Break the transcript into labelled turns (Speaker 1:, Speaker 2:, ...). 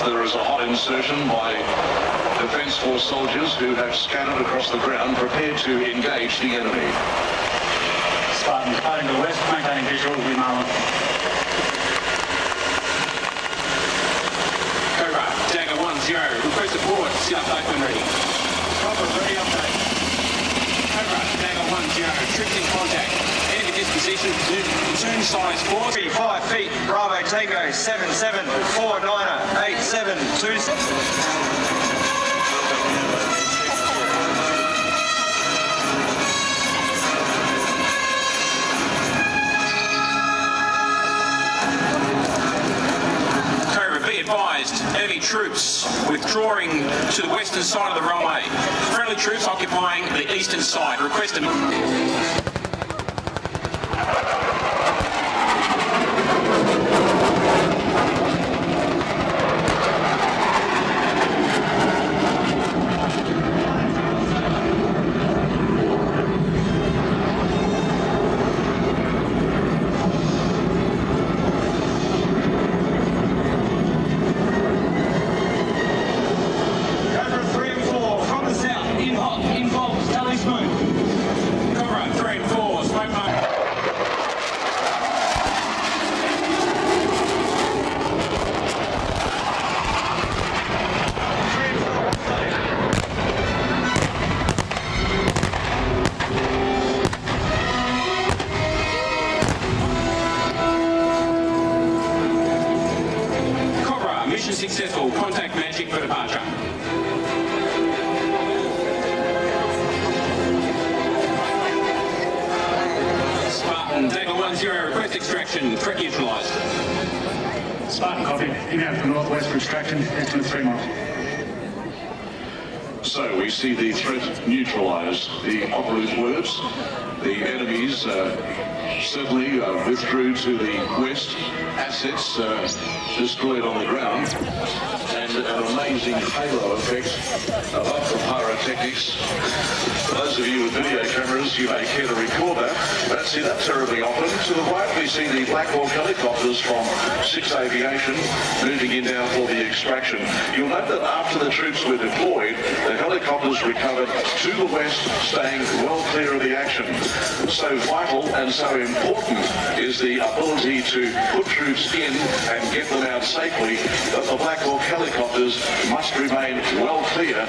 Speaker 1: There is a hot insertion by Defence Force soldiers who have scattered across the ground, prepared to engage the enemy.
Speaker 2: Spartans departing to the west, maintaining visual with Marlin.
Speaker 3: Cobra, Dagger 1-0, request support, South open ready.
Speaker 2: Cobra, ready update.
Speaker 3: Cobra, Dagger 1-0, troops in contact. Enemy disposition, platoon size 4.
Speaker 4: 5 feet, Bravo Tango, 77, 49er, 87, 26.
Speaker 3: Advised, enemy troops withdrawing to the western side of the runway. Friendly troops occupying the eastern side. Request successful. Contact Magic for departure. Spartan, Dagger 1-0, request extraction. Threat neutralised.
Speaker 2: Spartan, copy. Inbound from northwest for extraction, estimate 3 miles.
Speaker 1: So we see the threat neutralised. The operative words, the enemies certainly withdrew to the west, assets destroyed on the ground, and an amazing halo effect above the pyrotechnics. For those of you with video cameras, you may care to record that. We don't see that terribly often. To the right, we see the Black Hawk helicopters from 6 Aviation moving in now for the extraction. You'll note that after the troops were deployed, the helicopters recovered to the west, staying well clear of the action. So vital and so important is the ability to put troops in and get them out safely, that the Black Hawk helicopters must remain well clear.